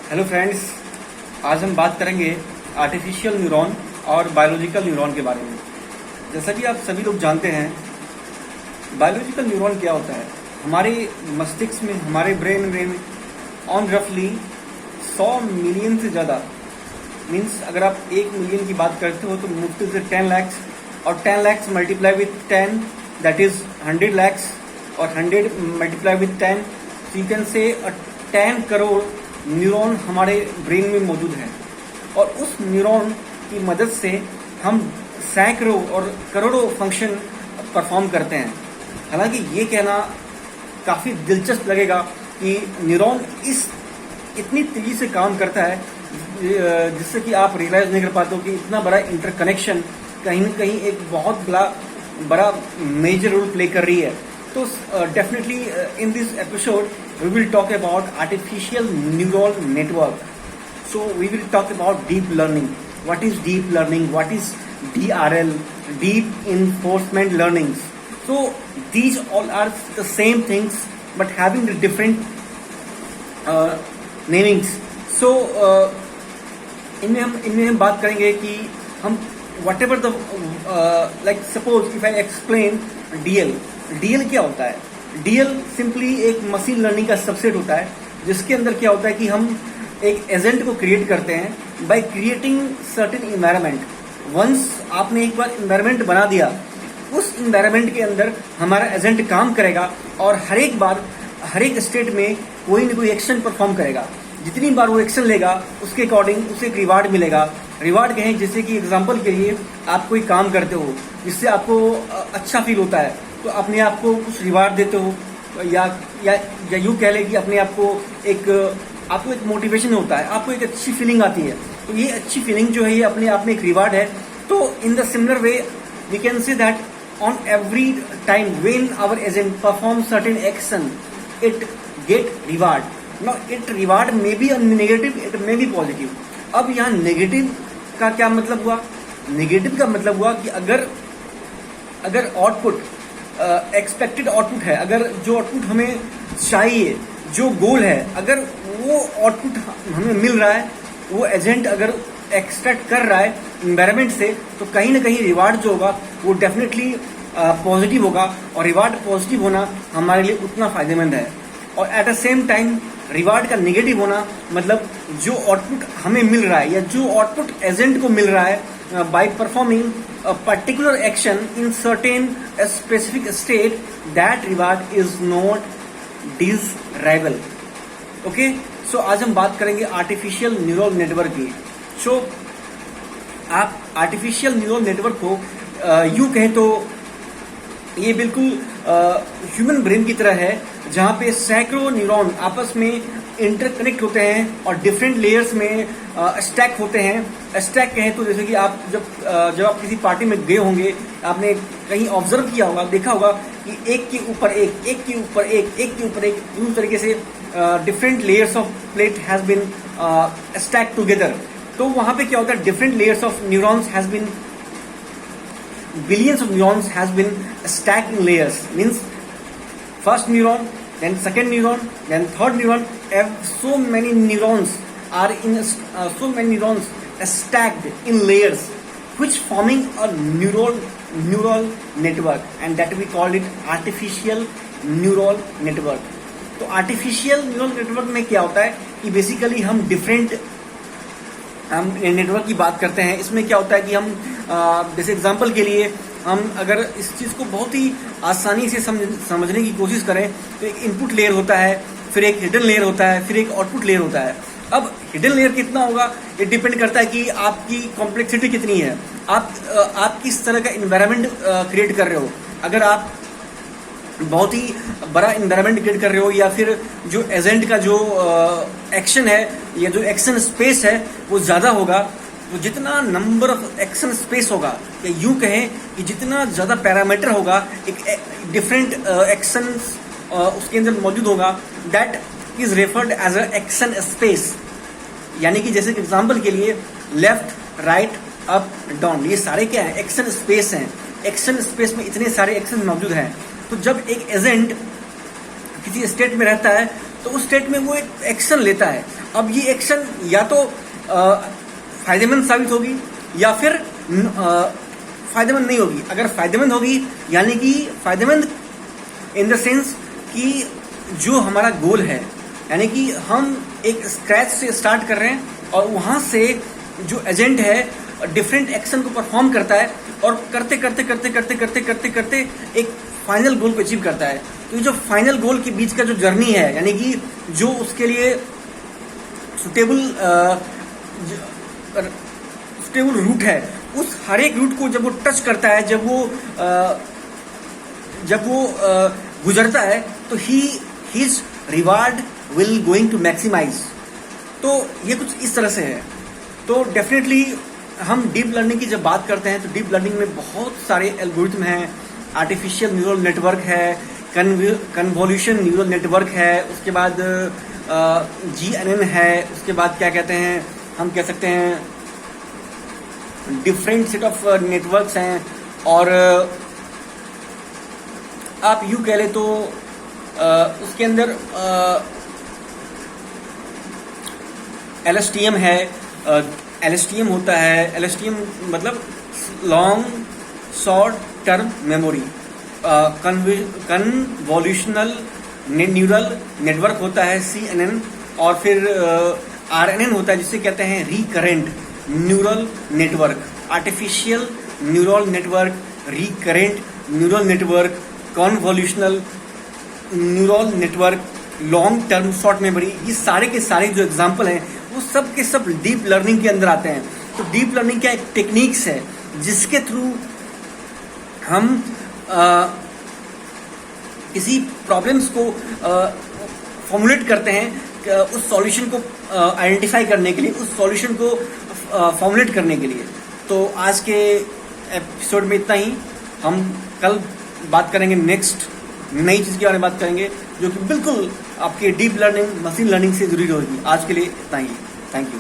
Hello friends, आज हम बात करेंगे आर्टिफिशियल न्यूरॉन और बायोलॉजिकल न्यूरॉन के बारे में। जैसा कि आप सभी लोग जानते हैं, बायोलॉजिकल न्यूरॉन क्या होता है। हमारे मस्तिष्क में, हमारे ब्रेन में ऑन रफली 100 मिलियन से ज़्यादा, मीन्स अगर आप 1 मिलियन की बात करते हो तो मुश्किल से 10 लाख, और 10 lakh multiply with 10 that is 100 lakh, और 100 multiply with 10 you can say 10 crore neuron हमारे ब्रेन में मौजूद है। और उस न्यूरॉन की मदद से हम सैकड़ों और करोड़ों फंक्शन परफॉर्म करते हैं। हालांकि ये कहना काफ़ी दिलचस्प लगेगा कि न्यूरॉन इतनी तेज़ी से काम करता है जिससे कि आप रियलाइज नहीं कर पाते हो कि इतना बड़ा इंटरकनेक्शन कहीं न कहीं एक बहुत बड़ा मेजर रोल प्ले कर रही है। तो definitely in this episode we will talk about artificial neural network. So we will talk about deep learning. What is deep learning? What is DRL? Deep reinforcement learnings. So these all are the same things but having the different namings. So इनमें हम बात करेंगे कि हम whatever the like suppose if I explain DL क्या होता है। DL simply एक मशीन लर्निंग का सबसेट होता है जिसके अंदर क्या होता है कि हम एक एजेंट को क्रिएट करते हैं by creating certain environment. Once आपने एक बार इन्वायरमेंट बना दिया, उस इन्वायरमेंट के अंदर हमारा एजेंट काम करेगा और हर एक स्टेट में कोई न कोई एक्शन परफॉर्म करेगा। जितनी बार वो एक्शन लेगा उसके अकॉर्डिंग उसे एक रिवार्ड मिलेगा। रिवार्ड कहें जैसे कि एग्जाम्पल के लिए आप कोई काम करते हो जिससे आपको अच्छा फील होता है तो अपने आप को कुछ रिवार्ड देते हो, या यूँ कह लें कि अपने आप को आपको एक मोटिवेशन होता है, आपको एक अच्छी फीलिंग आती है। तो ये अच्छी फीलिंग जो है ये अपने आप में एक रिवार्ड है। तो in the similar way we can say that on every time when our agent perform certain action it get reward. Now it reward may be negative, it may be positive. अब यहाँ negative का क्या मतलब हुआ? Negative का मतलब हुआ कि अगर आउटपुट एक्सपेक्टेड आउटपुट है, अगर जो आउटपुट हमें चाहिए, जो गोल है, अगर वो आउटपुट हमें मिल रहा है, वो एजेंट अगर एक्सट्रैक्ट कर रहा है इन्वायरमेंट से, तो कहीं ना कहीं रिवार्ड जो होगा वो डेफिनेटली पॉजिटिव होगा। और रिवार्ड पॉजिटिव होना हमारे लिए उतना फायदेमंद है। और at the same time reward का नेगेटिव होना मतलब जो आउटपुट हमें मिल रहा है या जो आउटपुट एजेंट को मिल रहा है by performing a particular action in certain specific state, that reward is not desirable. Okay, so आज हम बात करेंगे आर्टिफिशियल न्यूरल नेटवर्क की। So आप आर्टिफिशियल न्यूरल नेटवर्क को यूं कहें तो ये बिल्कुल ह्यूमन ब्रेन की तरह है जहाँ पे सैकड़ों न्यूरॉन आपस में इंटरकनेक्ट होते हैं और डिफरेंट लेयर्स में स्टैक होते हैं। स्टैक कहें तो जैसे कि आप जब आप किसी पार्टी में गए होंगे, आपने कहीं ऑब्जर्व किया होगा, देखा होगा कि एक के ऊपर एक, एक के ऊपर एक, एक के ऊपर एक, इस तरीके से different layers of plate has been stack together. तो वहाँ पे क्या होता है, different layers of neurons has been billions of neurons has been stacked in layers. Means first neuron, then second neuron, then third neuron. So many neurons are stacked in layers, which forming a neural network, and that we call it artificial neural network. तो artificial neural network में क्या होता है कि basically हम network की बात करते हैं। इसमें क्या होता है कि हम जैसे एग्जांपल के लिए हम अगर इस चीज़ को बहुत ही आसानी से समझने की कोशिश करें तो एक इनपुट लेयर होता है, फिर एक हिडन लेयर होता है, फिर एक आउटपुट लेयर होता है। अब हिडन लेयर कितना होगा ये डिपेंड करता है कि आपकी कॉम्प्लेक्सिटी कितनी है, आप किस तरह का इन्वायरमेंट क्रिएट कर रहे हो। अगर आप बहुत ही बड़ा इन्वायरमेंट क्रिएट कर रहे हो या फिर जो एजेंट का जो एक्शन है या जो एक्शन स्पेस है वो ज़्यादा होगा, तो जितना नंबर ऑफ एक्शन स्पेस होगा या यूं कहें कि जितना ज़्यादा पैरामीटर होगा, एक डिफरेंट एक्शन उसके अंदर मौजूद होगा, that is referred as a action space. यानी कि जैसे एग्जांपल के लिए लेफ्ट, राइट, अप, डाउन, ये सारे क्या है, एक्शन स्पेस हैं। एक्शन स्पेस में इतने सारे एक्शन मौजूद हैं। तो जब एक एजेंट किसी स्टेट में रहता है तो उस स्टेट में वो एक एक्शन लेता है। अब ये एक्शन या तो फायदेमंद साबित होगी या फिर फायदेमंद नहीं होगी। अगर फायदेमंद होगी यानी कि फायदेमंद इन द सेंस कि जो हमारा गोल है, यानी कि हम एक स्क्रैच से स्टार्ट कर रहे हैं और वहां से जो एजेंट है डिफरेंट एक्शन को परफॉर्म करता है और करते करते करते करते करते करते करते एक फाइनल गोल को अचीव करता है। तो ये जो फाइनल गोल के बीच का जो जर्नी है, यानी कि जो उसके लिए सुटेबल रूट है, उस हर एक रूट को जब वो टच करता है, जब वो गुजरता है, तो his reward will going to maximize. तो ये कुछ इस तरह से है। तो डेफिनेटली हम डीप लर्निंग की जब बात करते हैं तो डीप लर्निंग में बहुत सारे एल्गोरिथम हैं। आर्टिफिशियल न्यूरल नेटवर्क है, कन्वोल्यूशन न्यूरल नेटवर्क है, उसके बाद GNN है, उसके बाद क्या कहते हैं, हम कह सकते हैं डिफरेंट सेट ऑफ नेटवर्क्स हैं। और आप यूं कह ले तो उसके अंदर LSTM है, LSTM होता है, LSTM मतलब long short term memory, convolutional neural network होता है CNN, और फिर RNN होता है जिसे कहते हैं recurrent neural network. Artificial neural network, recurrent neural network, convolutional neural network, long term short memory, ये सारे के सारे जो एग्जाम्पल हैं वो सब के सब डीप लर्निंग के अंदर आते हैं। तो डीप लर्निंग क्या एक टेक्निक्स है जिसके थ्रू हम किसी प्रॉब्लम्स को फॉर्मुलेट करते हैं, उस सॉल्यूशन को आइडेंटिफाई करने के लिए, उस सॉल्यूशन को फॉर्मुलेट करने के लिए। तो आज के एपिसोड में इतना ही। हम कल बात करेंगे नेक्स्ट नई चीज़ के बारे में बात करेंगे जो कि बिल्कुल आपके डीप लर्निंग, मशीन लर्निंग से जुड़ी होगी। आज के लिए इतना ही। Thank you.